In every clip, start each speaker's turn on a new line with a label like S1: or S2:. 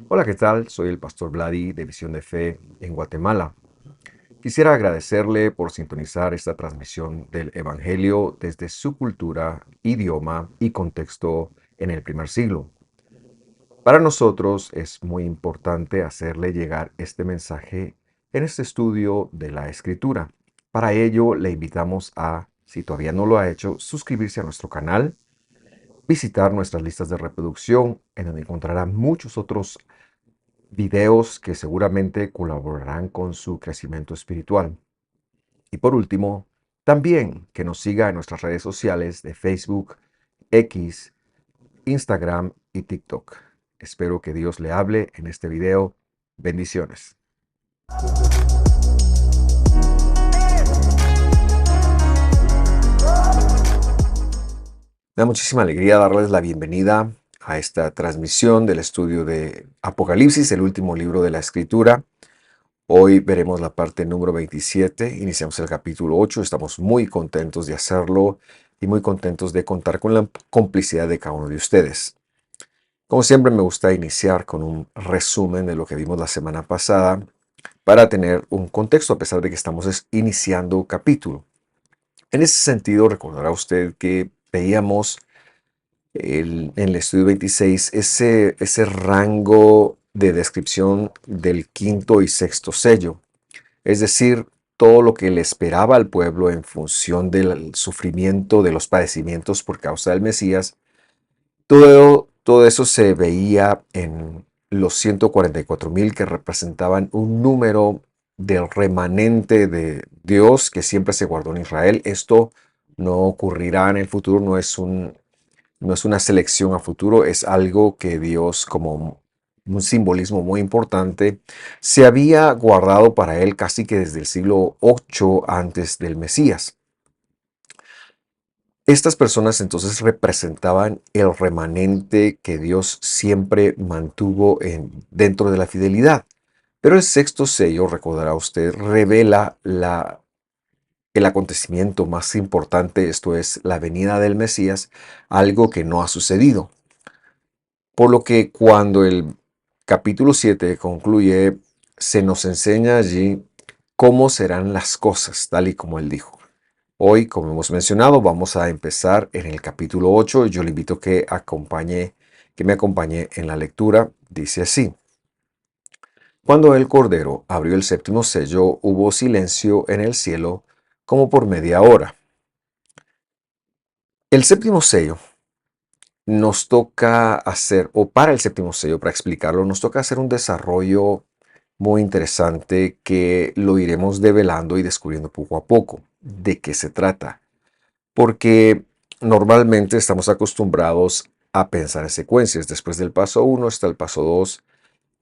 S1: Hola, ¿qué tal? Soy el pastor Vladi de Visión de Fe en Guatemala. Quisiera agradecerle por sintonizar esta transmisión del Evangelio desde su cultura, idioma y contexto en el primer siglo. Para nosotros es muy importante hacerle llegar este mensaje en este estudio de la Escritura. Para ello le invitamos a, si todavía no lo ha hecho, suscribirse a nuestro canal, visitar nuestras listas de reproducción, en donde encontrará muchos otros videos que seguramente colaborarán con su crecimiento espiritual. Y por último, también que nos siga en nuestras redes sociales de Facebook, X, Instagram y TikTok. Espero que Dios le hable en este video. Bendiciones. Me da muchísima alegría darles la bienvenida a esta transmisión del estudio de Apocalipsis, el último libro de la Escritura. Hoy veremos la parte número 27, iniciamos el capítulo 8, estamos muy contentos de hacerlo y muy contentos de contar con la complicidad de cada uno de ustedes. Como siempre me gusta iniciar con un resumen de lo que vimos la semana pasada para tener un contexto a pesar de que estamos iniciando capítulo. En ese sentido recordará usted que veíamos en el estudio 26 ese rango de descripción del quinto y sexto sello. Es decir, todo lo que le esperaba al pueblo en función del sufrimiento, de los padecimientos por causa del Mesías, todo eso se veía en los 144,000 que representaban un número del remanente de Dios que siempre se guardó en Israel. Esto no ocurrirá en el futuro, no es una selección a futuro, es algo que Dios, como un simbolismo muy importante, se había guardado para él casi que desde el siglo 8 antes del Mesías. Estas personas entonces representaban el remanente que Dios siempre mantuvo dentro de la fidelidad. Pero el sexto sello, recordará usted, revela el acontecimiento más importante, esto es la venida del Mesías, algo que no ha sucedido. Por lo que cuando el capítulo 7 concluye, se nos enseña allí cómo serán las cosas, tal y como él dijo. Hoy, como hemos mencionado, vamos a empezar en el capítulo 8. Yo le invito que me acompañe en la lectura. Dice así: Cuando el Cordero abrió el séptimo sello, hubo silencio en el cielo como por media hora. El séptimo sello nos toca hacer, o para el séptimo sello, para explicarlo, nos toca hacer un desarrollo muy interesante que lo iremos develando y descubriendo poco a poco. ¿De qué se trata? Porque normalmente estamos acostumbrados a pensar en secuencias. Después del paso 1 está el paso 2.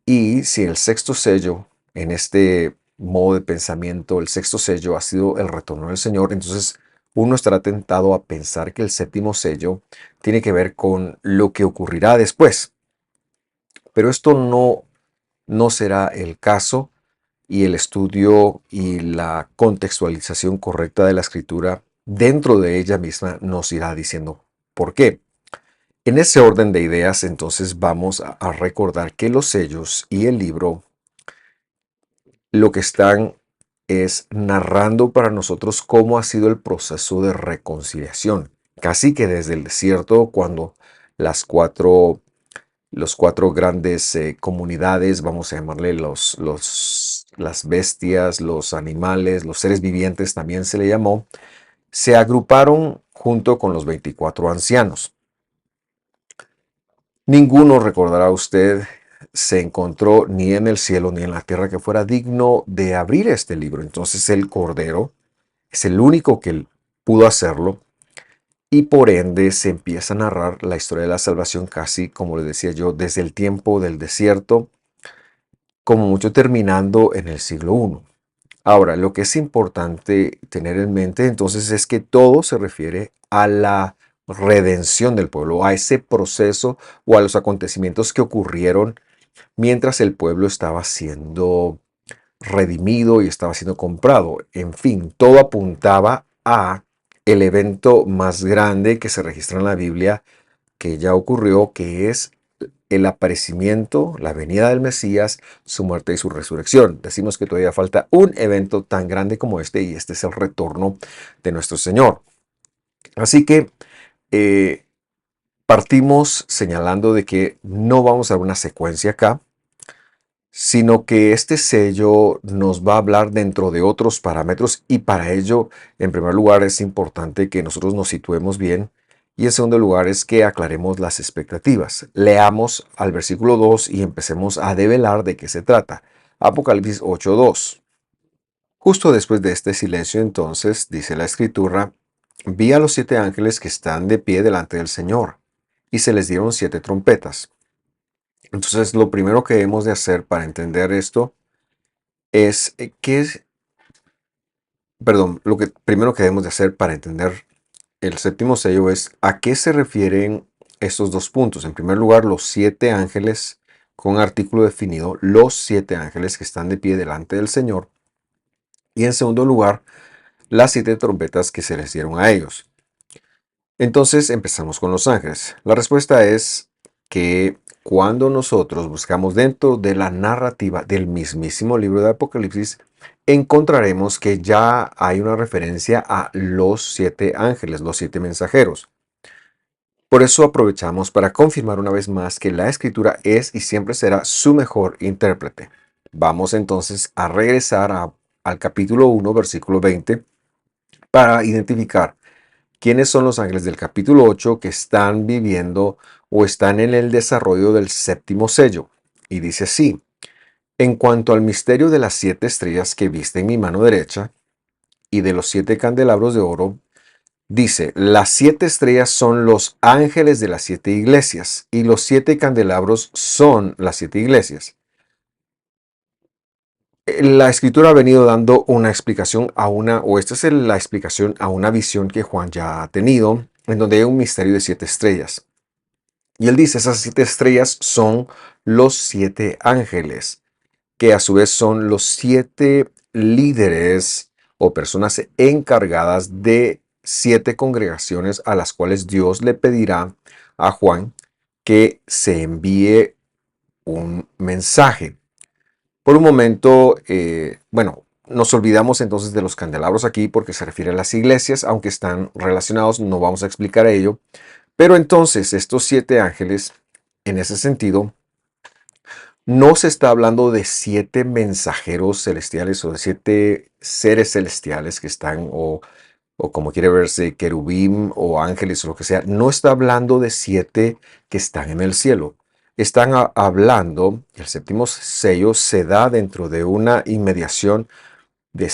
S1: Y si el sexto sello, en este modo de pensamiento, el sexto sello ha sido el retorno del Señor, entonces uno estará tentado a pensar que el séptimo sello tiene que ver con lo que ocurrirá después. Pero esto no será el caso, y el estudio y la contextualización correcta de la escritura dentro de ella misma nos irá diciendo por qué. En ese orden de ideas, entonces vamos a recordar que los sellos y el libro lo que están es narrando para nosotros cómo ha sido el proceso de reconciliación. Casi que desde el desierto, cuando las cuatro, los cuatro grandes comunidades, vamos a llamarle las bestias, los animales, los seres vivientes también se le llamó, se agruparon junto con los 24 ancianos. Ninguno, recordará usted, se encontró ni en el cielo ni en la tierra que fuera digno de abrir este libro. Entonces el Cordero es el único que pudo hacerlo, y por ende se empieza a narrar la historia de la salvación casi, como le decía yo, desde el tiempo del desierto, como mucho terminando en el siglo I. Ahora, lo que es importante tener en mente entonces es que todo se refiere a la redención del pueblo, a ese proceso o a los acontecimientos que ocurrieron mientras el pueblo estaba siendo redimido y estaba siendo comprado. En fin, todo apuntaba a el evento más grande que se registra en la Biblia, que ya ocurrió, que es el aparecimiento, la venida del Mesías, su muerte y su resurrección. Decimos que todavía falta un evento tan grande como este y este es el retorno de nuestro Señor. Así que eh, partimos señalando de que no vamos a ver una secuencia acá, sino que este sello nos va a hablar dentro de otros parámetros y para ello, en primer lugar, es importante que nosotros nos situemos bien y en segundo lugar es que aclaremos las expectativas. Leamos al versículo 2 y empecemos a develar de qué se trata. Apocalipsis 8:2. Justo después de este silencio, entonces, dice la escritura, vi a los 7 ángeles que están de pie delante del Señor y se les dieron 7 trompetas. Entonces, lo primero que hemos de hacer para entender esto es lo que primero que debemos de hacer para entender el séptimo sello es a qué se refieren estos dos puntos. En primer lugar, los 7 ángeles con artículo definido, los 7 ángeles que están de pie delante del Señor. Y en segundo lugar, las 7 trompetas que se les dieron a ellos. Entonces empezamos con los ángeles. La respuesta es que cuando nosotros buscamos dentro de la narrativa del mismísimo libro de Apocalipsis, encontraremos que ya hay una referencia a los 7 ángeles, los 7 mensajeros. Por eso aprovechamos para confirmar una vez más que la escritura es y siempre será su mejor intérprete. Vamos entonces a regresar al capítulo 1, versículo 20, para identificar quiénes son los ángeles del capítulo 8 que están viviendo o están en el desarrollo del séptimo sello. Y dice así: en cuanto al misterio de las 7 estrellas que viste en mi mano derecha y de los 7 candelabros de oro, dice, las 7 estrellas son los ángeles de las 7 iglesias y los 7 candelabros son las 7 iglesias. La escritura ha venido dando una explicación o esta es la explicación a una visión que Juan ya ha tenido, en donde hay un misterio de 7 estrellas. Y él dice, esas 7 estrellas son los 7 ángeles, que a su vez son los 7 líderes o personas encargadas de 7 congregaciones a las cuales Dios le pedirá a Juan que se envíe un mensaje. Por un momento, nos olvidamos entonces de los candelabros aquí porque se refiere a las iglesias, aunque están relacionados, no vamos a explicar ello. Pero entonces estos 7 ángeles, en ese sentido, no se está hablando de 7 mensajeros celestiales o de 7 seres celestiales que están, o como quiere verse, querubín o ángeles o lo que sea. No está hablando de 7 que están en el cielo. Están hablando, el séptimo sello se da dentro de una inmediación de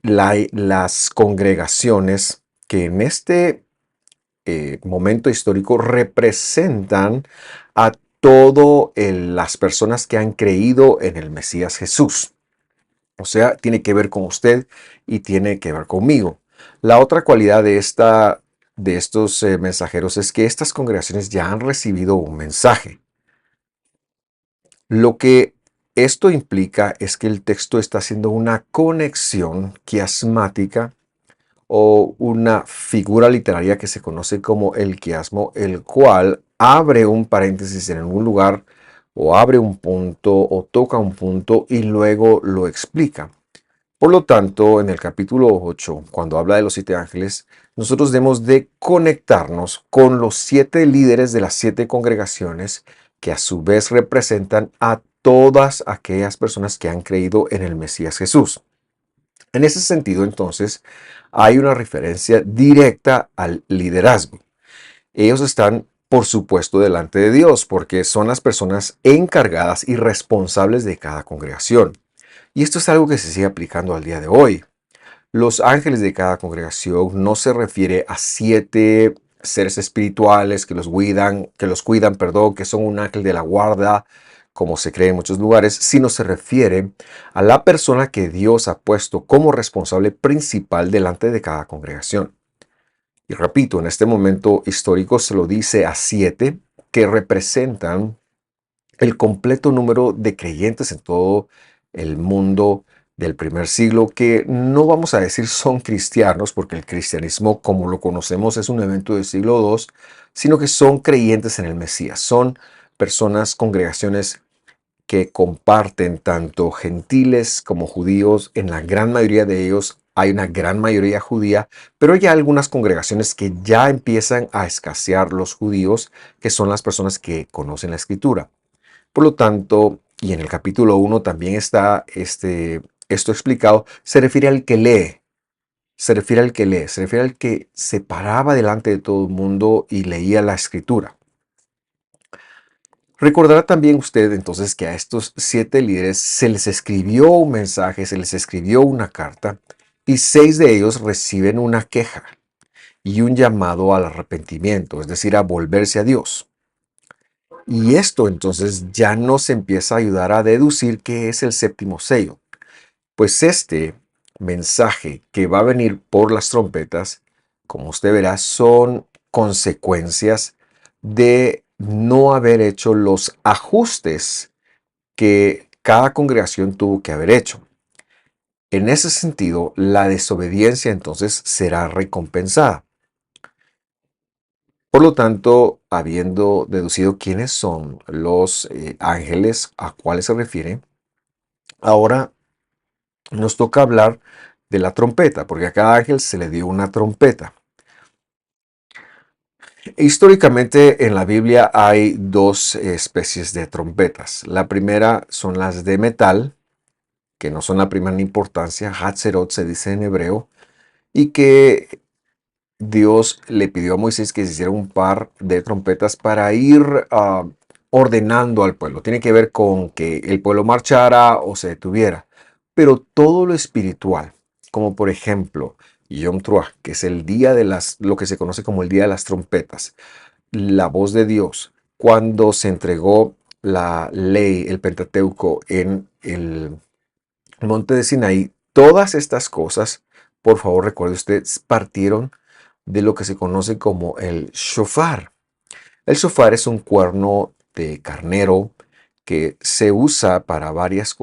S1: las congregaciones que en este momento histórico representan a todas las personas que han creído en el Mesías Jesús. O sea, tiene que ver con usted y tiene que ver conmigo. La otra cualidad de estos mensajeros es que estas congregaciones ya han recibido un mensaje. Lo que esto implica es que el texto está haciendo una conexión quiasmática o una figura literaria que se conoce como el quiasmo, el cual abre un paréntesis en algún lugar o abre un punto o toca un punto y luego lo explica. Por lo tanto, en el capítulo 8, cuando habla de los 7 ángeles, nosotros debemos de conectarnos con los 7 líderes de las 7 congregaciones que a su vez representan a todas aquellas personas que han creído en el Mesías Jesús. En ese sentido, entonces, hay una referencia directa al liderazgo. Ellos están, por supuesto, delante de Dios, porque son las personas encargadas y responsables de cada congregación. Y esto es algo que se sigue aplicando al día de hoy. Los ángeles de cada congregación no se refiere a 7 seres espirituales que los cuidan, que son un ángel de la guarda, como se cree en muchos lugares, sino se refiere a la persona que Dios ha puesto como responsable principal delante de cada congregación. Y repito, en este momento histórico se lo dice a 7 que representan el completo número de creyentes en todo el mundo del primer siglo, que no vamos a decir son cristianos, porque el cristianismo como lo conocemos es un evento del siglo II, sino que son creyentes en el Mesías, son personas, congregaciones que comparten tanto gentiles como judíos. En la gran mayoría de ellos hay una gran mayoría judía, pero hay algunas congregaciones que ya empiezan a escasear los judíos, que son las personas que conocen la escritura. Por lo tanto, y en el capítulo 1 también está esto explicado, se refiere al que lee. Se refiere al que se paraba delante de todo el mundo y leía la escritura. Recordará también usted entonces que a estos 7 líderes se les escribió un mensaje, se les escribió una carta, y 6 de ellos reciben una queja y un llamado al arrepentimiento, es decir, a volverse a Dios. Y esto entonces ya nos empieza a ayudar a deducir qué es el séptimo sello. Pues este mensaje que va a venir por las trompetas, como usted verá, son consecuencias de no haber hecho los ajustes que cada congregación tuvo que haber hecho. En ese sentido, la desobediencia entonces será recompensada. Por lo tanto, habiendo deducido quiénes son los ángeles a cuáles se refiere, ahora nos toca hablar de la trompeta, porque a cada ángel se le dio una trompeta. Históricamente en la Biblia hay dos especies de trompetas. La primera son las de metal, que no son la primera en importancia, Hatzerot se dice en hebreo, y que Dios le pidió a Moisés que se hiciera un par de trompetas para ir ordenando al pueblo. Tiene que ver con que el pueblo marchara o se detuviera. Pero todo lo espiritual, como por ejemplo Yom Teruah, que es el día de lo que se conoce como el día de las trompetas, la voz de Dios, cuando se entregó la ley, el Pentateuco en el monte de Sinaí, todas estas cosas, por favor recuerde usted, partieron de lo que se conoce como el shofar. El shofar es un cuerno de carnero que se usa para varios,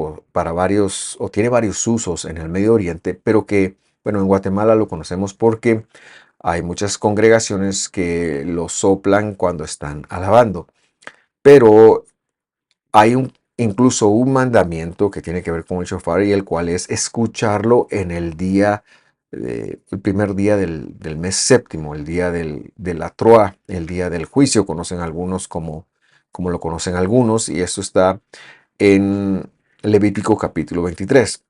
S1: o tiene varios usos en el Medio Oriente, pero que, bueno, en Guatemala lo conocemos porque hay muchas congregaciones que lo soplan cuando están alabando. Pero hay incluso un mandamiento que tiene que ver con el shofar y el cual es escucharlo en el día, el primer día del mes séptimo, el día de la Troa, el día del juicio, conocen algunos como lo conocen algunos, y esto está en Levítico capítulo 23.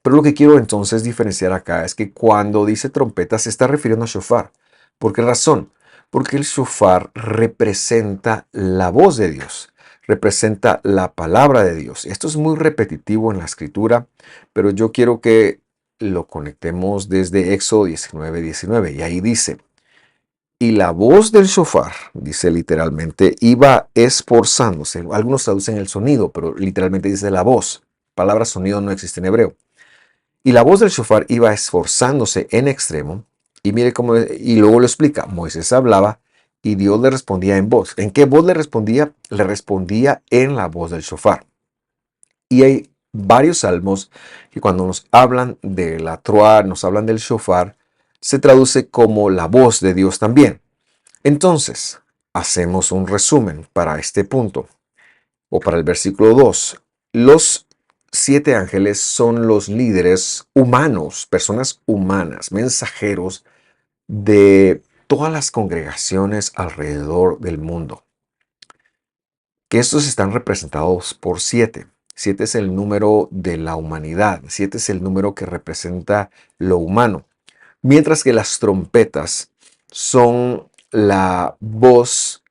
S1: Pero lo que quiero entonces diferenciar acá es que cuando dice trompeta se está refiriendo a shofar. ¿Por qué razón? Porque el shofar representa la voz de Dios, representa la palabra de Dios. Esto es muy repetitivo en la escritura, pero yo quiero que lo conectemos desde Éxodo 19:19. Y ahí dice, y la voz del shofar, dice literalmente, iba esforzándose. Algunos traducen el sonido, pero literalmente dice la voz. Palabra sonido no existe en hebreo. Y la voz del shofar iba esforzándose en extremo. Y mire cómo, y luego lo explica. Moisés hablaba y Dios le respondía en voz. ¿En qué voz le respondía? Le respondía en la voz del shofar. Y hay varios salmos que cuando nos hablan de la troa, nos hablan del shofar, se traduce como la voz de Dios también. Entonces, hacemos un resumen para este punto, o para el versículo 2. Los 7 ángeles son los líderes humanos, personas humanas, mensajeros de todas las congregaciones alrededor del mundo. Que estos están representados por 7. 7 es el número de la humanidad. 7 es el número que representa lo humano. Mientras que las trompetas son la voz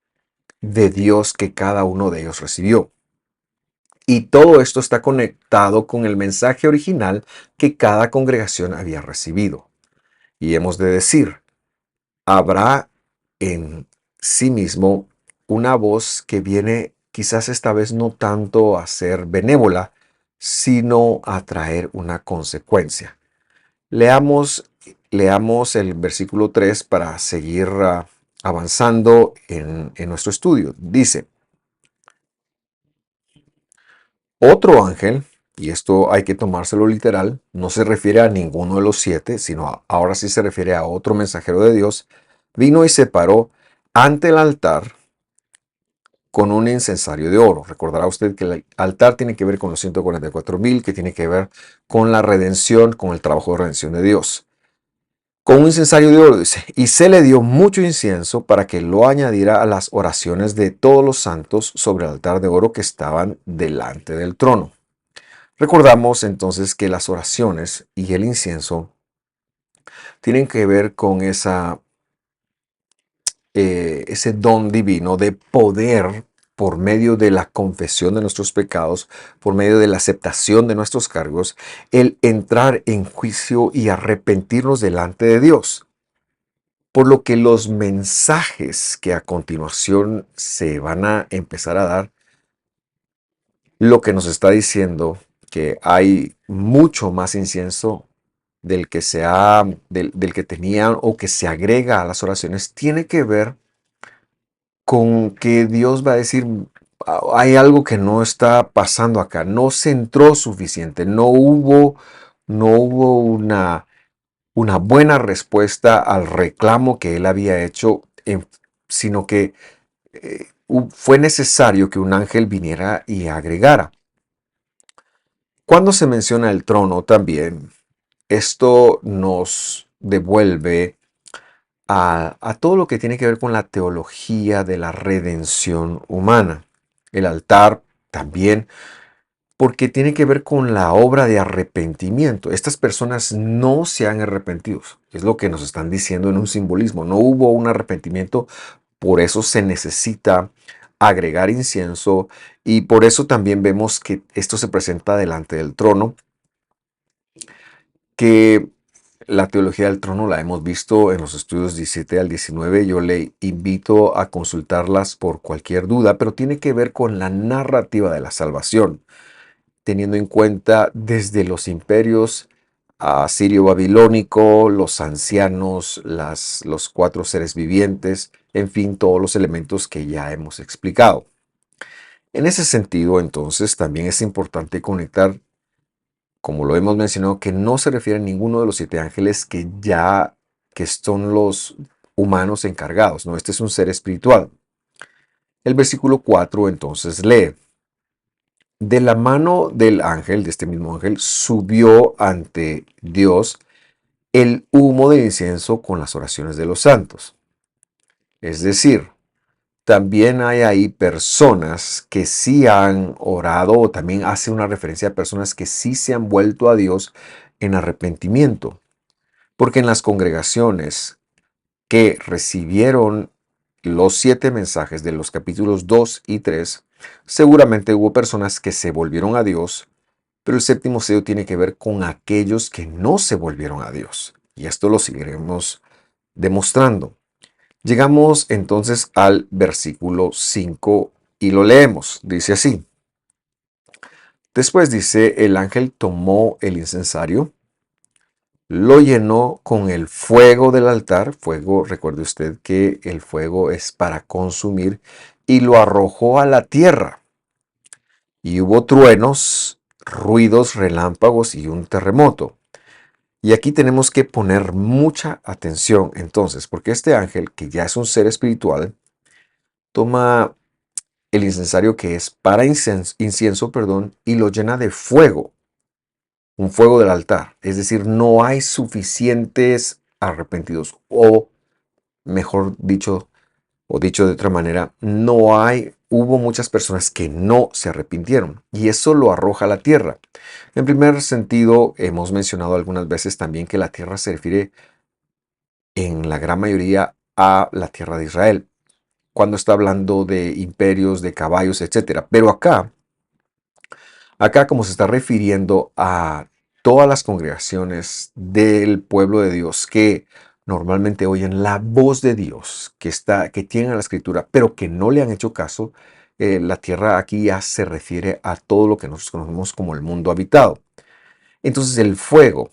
S1: de Dios que cada uno de ellos recibió. Y todo esto está conectado con el mensaje original que cada congregación había recibido. Y hemos de decir, habrá en sí mismo una voz que viene quizás esta vez no tanto a ser benévola, sino a traer una consecuencia. Leamos el versículo 3 para seguir avanzando en nuestro estudio. Dice, otro ángel, y esto hay que tomárselo literal, no se refiere a ninguno de los 7, sino ahora sí se refiere a otro mensajero de Dios, vino y se paró ante el altar con un incensario de oro. Recordará usted que el altar tiene que ver con los 144,000, que tiene que ver con la redención, con el trabajo de redención de Dios. Con un incensario de oro, dice, y se le dio mucho incienso para que lo añadiera a las oraciones de todos los santos sobre el altar de oro que estaban delante del trono. Recordamos entonces que las oraciones y el incienso tienen que ver con ese don divino de poder por medio de la confesión de nuestros pecados, por medio de la aceptación de nuestros cargos, el entrar en juicio y arrepentirnos delante de Dios. Por lo que los mensajes que a continuación se van a empezar a dar, lo que nos está diciendo que hay mucho más incienso del que tenían o que se agrega a las oraciones, tiene que ver con que Dios va a decir, hay algo que no está pasando acá, no se entró suficiente, no hubo una buena respuesta al reclamo que él había hecho, sino que fue necesario que un ángel viniera y agregara. Cuando se menciona el trono también, esto nos devuelve a todo lo que tiene que ver con la teología de la redención humana. El altar también, porque tiene que ver con la obra de arrepentimiento. Estas personas no se han arrepentido, es lo que nos están diciendo en un simbolismo. No hubo un arrepentimiento, por eso se necesita agregar incienso y por eso también vemos que esto se presenta delante del trono, que la teología del trono la hemos visto en los estudios 17 al 19. Yo le invito a consultarlas por cualquier duda, pero tiene que ver con la narrativa de la salvación, teniendo en cuenta desde los imperios asirio-babilónico, los ancianos, los cuatro seres vivientes, en fin, todos los elementos que ya hemos explicado. En ese sentido, entonces, también es importante conectar, como lo hemos mencionado, que no se refiere a ninguno de los 7 ángeles que son los humanos encargados, ¿no? Este es un ser espiritual. El versículo 4 entonces lee: de la mano del ángel, de este mismo ángel, subió ante Dios el humo del incienso con las oraciones de los santos. Es decir, también hay ahí personas que sí han orado, o también hace una referencia a personas que sí se han vuelto a Dios en arrepentimiento. Porque en las congregaciones que recibieron los 7 mensajes de los capítulos 2 y 3, seguramente hubo personas que se volvieron a Dios, pero el séptimo sello tiene que ver con aquellos que no se volvieron a Dios. Y esto lo seguiremos demostrando. Llegamos entonces al versículo 5 y lo leemos. Dice así. Después dice, el ángel tomó el incensario, lo llenó con el fuego del altar. Fuego, recuerde usted que el fuego es para consumir, y lo arrojó a la tierra. Y hubo truenos, ruidos, relámpagos y un terremoto. Y aquí tenemos que poner mucha atención entonces, porque este ángel, que ya es un ser espiritual, toma el incensario que es para incienso, y lo llena de fuego, un fuego del altar. Es decir, no hay suficientes arrepentidos, o mejor dicho, o dicho de otra manera, hubo muchas personas que no se arrepintieron, y eso lo arroja a la tierra. En primer sentido, hemos mencionado algunas veces también que la tierra se refiere en la gran mayoría a la tierra de Israel, cuando está hablando de imperios, de caballos, etcétera. Pero acá como se está refiriendo a todas las congregaciones del pueblo de Dios que normalmente oyen la voz de Dios, que tienen la escritura, pero que no le han hecho caso, la tierra aquí ya se refiere a todo lo que nosotros conocemos como el mundo habitado. Entonces el fuego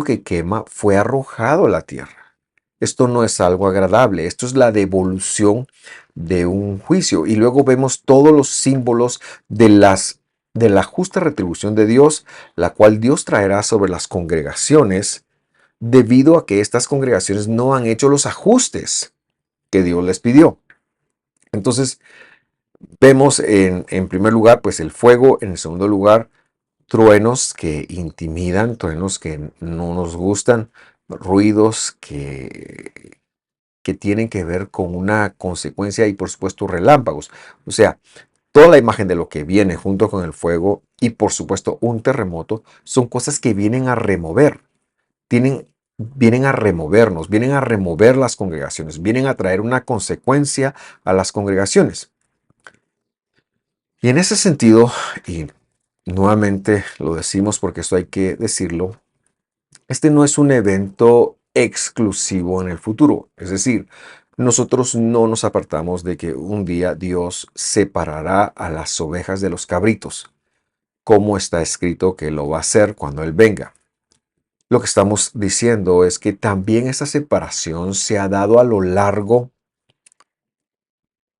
S1: que quema, fue arrojado a la tierra. Esto no es algo agradable, esto es la devolución de un juicio. Y luego vemos todos los símbolos de la justa retribución de Dios, la cual Dios traerá sobre las congregaciones, debido a que estas congregaciones no han hecho los ajustes que Dios les pidió. Entonces, Vemos en primer lugar, pues el fuego, en el segundo lugar, truenos que intimidan, truenos que no nos gustan, ruidos que tienen que ver con una consecuencia y por supuesto relámpagos. O sea, toda la imagen de lo que viene junto con el fuego y por supuesto un terremoto son cosas que vienen a remover, vienen a removernos, vienen a remover las congregaciones, vienen a traer una consecuencia a las congregaciones. Y en ese sentido, y nuevamente lo decimos porque esto hay que decirlo, este no es un evento exclusivo en el futuro. Es decir, nosotros no nos apartamos de que un día Dios separará a las ovejas de los cabritos, como está escrito que lo va a hacer cuando Él venga. Lo que estamos diciendo es que también esa separación se ha dado a lo largo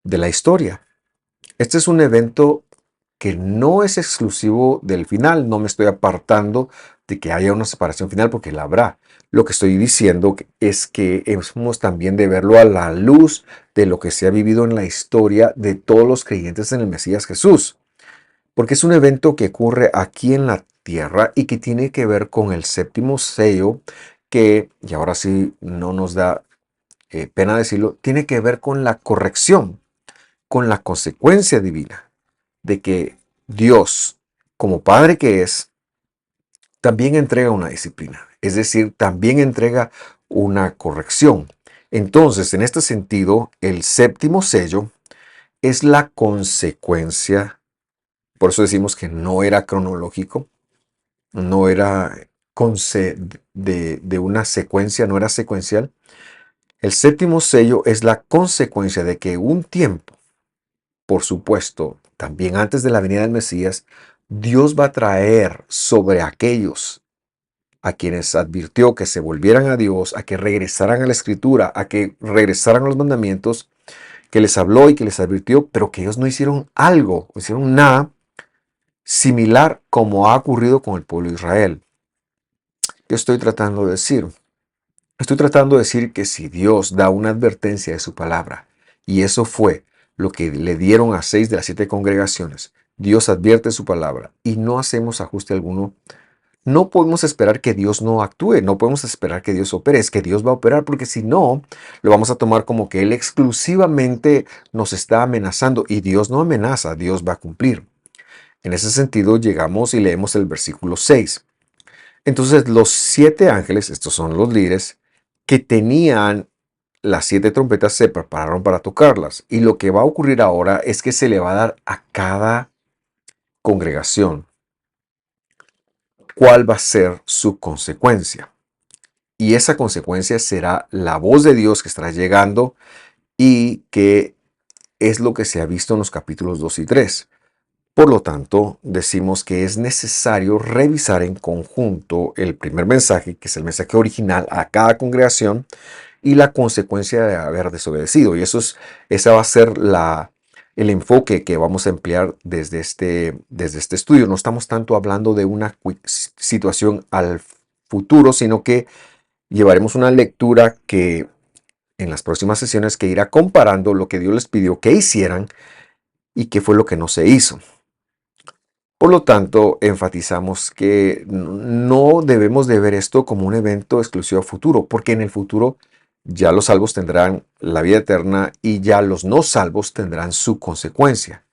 S1: de la historia. Este es un evento que no es exclusivo del final. No me estoy apartando de que haya una separación final porque la habrá. Lo que estoy diciendo es que hemos también de verlo a la luz de lo que se ha vivido en la historia de todos los creyentes en el Mesías Jesús. Porque es un evento que ocurre aquí en la tierra y que tiene que ver con el séptimo sello que, y ahora sí no nos da pena decirlo, tiene que ver con la corrección, con la consecuencia divina de que Dios, como Padre que es, también entrega una disciplina, es decir, también entrega una corrección. Entonces, en este sentido, el séptimo sello es la consecuencia, por eso decimos que no era cronológico, no era de una secuencia, no era secuencial. El séptimo sello es la consecuencia de que un tiempo, por supuesto, también antes de la venida del Mesías, Dios va a traer sobre aquellos a quienes advirtió que se volvieran a Dios, a que regresaran a la Escritura, a que regresaran a los mandamientos, que les habló y que les advirtió, pero que ellos no hicieron algo, no hicieron nada similar como ha ocurrido con el pueblo de Israel. ¿Qué estoy tratando de decir? Estoy tratando de decir que si Dios da una advertencia de su palabra, y eso fue lo que le dieron a 6 de las 7 congregaciones, Dios advierte su palabra y no hacemos ajuste alguno, no podemos esperar que Dios no actúe, no podemos esperar que Dios opere, es que Dios va a operar porque si no, lo vamos a tomar como que Él exclusivamente nos está amenazando y Dios no amenaza, Dios va a cumplir. En ese sentido, llegamos y leemos el versículo 6. Entonces los 7 ángeles, estos son los líderes, que tenían las 7 trompetas se prepararon para tocarlas. Y lo que va a ocurrir ahora es que se le va a dar a cada congregación cuál va a ser su consecuencia. Y esa consecuencia será la voz de Dios que estará llegando y que es lo que se ha visto en los capítulos 2 y 3. Por lo tanto, decimos que es necesario revisar en conjunto el primer mensaje, que es el mensaje original a cada congregación, y la consecuencia de haber desobedecido. Y esa va a ser el enfoque que vamos a emplear desde este estudio. No estamos tanto hablando de una situación al futuro, sino que llevaremos una lectura que en las próximas sesiones que irá comparando lo que Dios les pidió que hicieran y qué fue lo que no se hizo. Por lo tanto, enfatizamos que no debemos de ver esto como un evento exclusivo a futuro, porque en el futuro ya los salvos tendrán la vida eterna y ya los no salvos tendrán su consecuencia.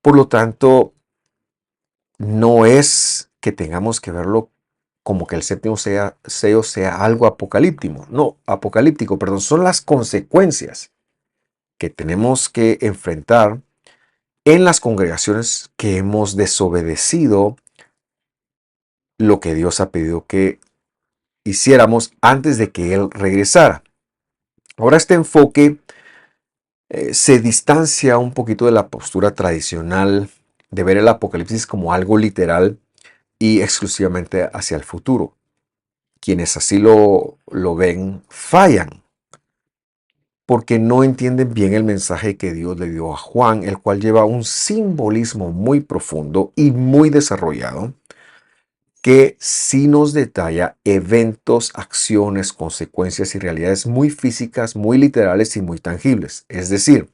S1: Por lo tanto, no es que tengamos que verlo como que el séptimo sello sea algo apocalíptico. No, apocalíptico, perdón, son las consecuencias que tenemos que enfrentar en las congregaciones que hemos desobedecido lo que Dios ha pedido que hiciéramos antes de que Él regresara. Ahora este enfoque se distancia un poquito de la postura tradicional de ver el Apocalipsis como algo literal y exclusivamente hacia el futuro. Quienes así lo ven fallan porque no entienden bien el mensaje que Dios le dio a Juan, el cual lleva un simbolismo muy profundo y muy desarrollado que sí nos detalla eventos, acciones, consecuencias y realidades muy físicas, muy literales y muy tangibles. Es decir,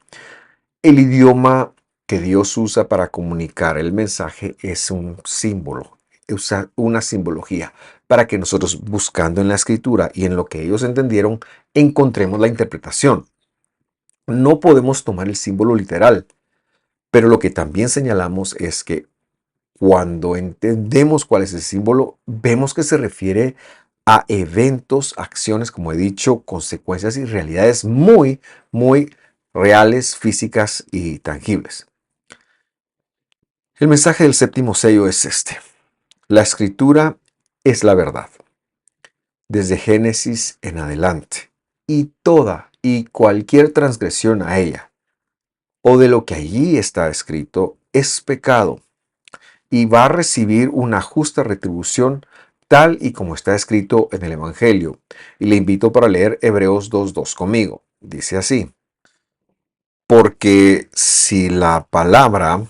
S1: El idioma que Dios usa para comunicar el mensaje es un símbolo, usa una simbología para que nosotros, buscando en la escritura y en lo que ellos entendieron, encontremos la interpretación. No podemos tomar el símbolo literal, pero lo que también señalamos es que cuando entendemos cuál es el símbolo, vemos que se refiere a eventos, acciones, como he dicho, consecuencias y realidades muy, muy reales, físicas y tangibles. El mensaje del séptimo sello es este. La escritura es la verdad, desde Génesis en adelante, y toda y cualquier transgresión a ella, o de lo que allí está escrito, es pecado, y va a recibir una justa retribución tal y como está escrito en el Evangelio. Y le invito para leer Hebreos 2.2 conmigo. Dice así, porque si la palabra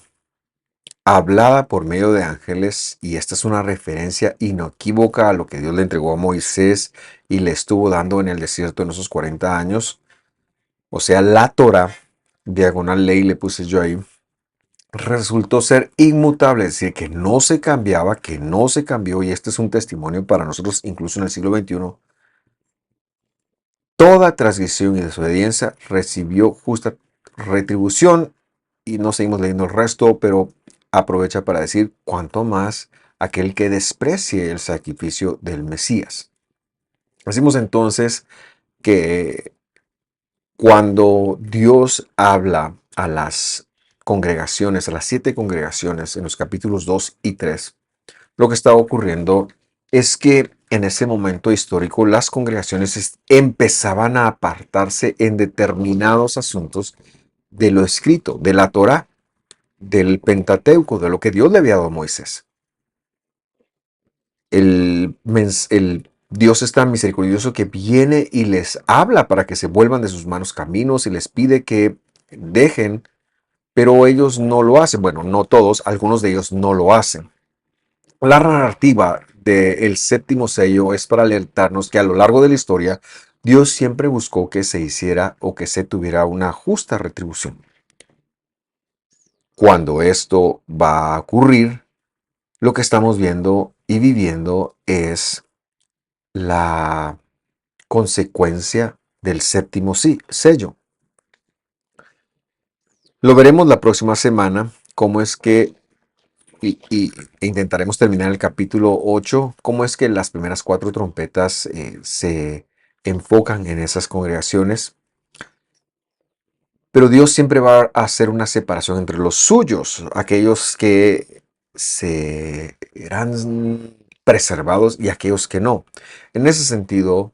S1: hablada por medio de ángeles, y esta es una referencia inequívoca a lo que Dios le entregó a Moisés y le estuvo dando en el desierto en esos 40 años, o sea, la Torah, diagonal ley le puse yo ahí, resultó ser inmutable, es decir, que no se cambiaba, que no se cambió, y este es un testimonio para nosotros, incluso en el siglo XXI. Toda transgresión y desobediencia recibió justa retribución, y no seguimos leyendo el resto, pero aprovecha para decir cuanto más aquel que desprecie el sacrificio del Mesías. Decimos entonces que cuando Dios habla a las congregaciones, a las 7 congregaciones en los capítulos 2 y 3, lo que estaba ocurriendo es que en ese momento histórico las congregaciones empezaban a apartarse en determinados asuntos de lo escrito, de la Torá, del Pentateuco, de lo que Dios le había dado a Moisés. El Dios es tan misericordioso que viene y les habla para que se vuelvan de sus malos caminos y les pide que dejen, pero ellos no lo hacen. Bueno, no todos, algunos de ellos no lo hacen. La narrativa del séptimo sello es para alertarnos que a lo largo de la historia, Dios siempre buscó que se hiciera o que se tuviera una justa retribución. Cuando esto va a ocurrir, lo que estamos viendo y viviendo es la consecuencia del séptimo sello. Lo veremos la próxima semana, cómo es que, e intentaremos terminar el capítulo 8, cómo es que las primeras 4 trompetas se enfocan en esas congregaciones. Pero Dios siempre va a hacer una separación entre los suyos, aquellos que serán preservados y aquellos que no. En ese sentido,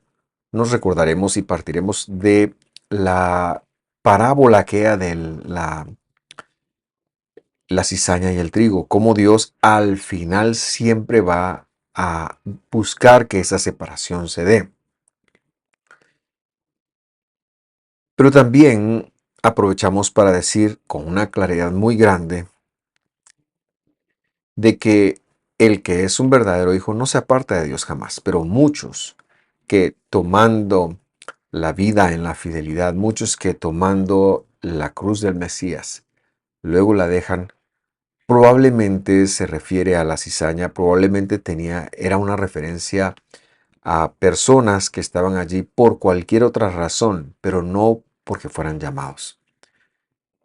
S1: nos recordaremos y partiremos de la parábola aquella de la cizaña y el trigo, cómo Dios al final siempre va a buscar que esa separación se dé. Pero también aprovechamos para decir con una claridad muy grande de que el que es un verdadero hijo no se aparta de Dios jamás, pero muchos que tomando la vida en la fidelidad, muchos que tomando la cruz del Mesías, luego la dejan, probablemente se refiere a la cizaña, probablemente era una referencia a personas que estaban allí por cualquier otra razón, pero no porque fueran llamados.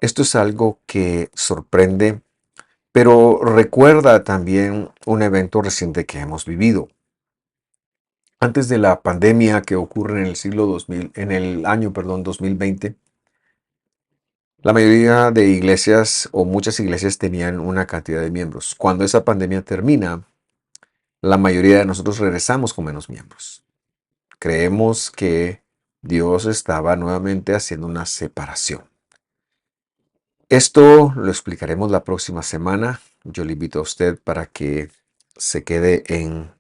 S1: Esto es algo que sorprende, pero recuerda también un evento reciente que hemos vivido. Antes de la pandemia que ocurre en el siglo 2000, en el año, 2020, la mayoría de iglesias o muchas iglesias tenían una cantidad de miembros. Cuando esa pandemia termina, la mayoría de nosotros regresamos con menos miembros. Creemos que Dios estaba nuevamente haciendo una separación. Esto lo explicaremos la próxima semana. Yo le invito a usted para que se quede en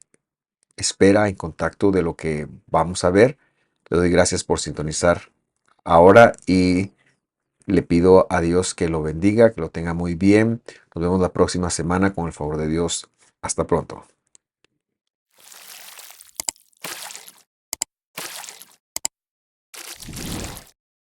S1: espera, en contacto de lo que vamos a ver. Le doy gracias por sintonizar ahora y le pido a Dios que lo bendiga, que lo tenga muy bien. Nos vemos la próxima semana con el favor de Dios. Hasta pronto.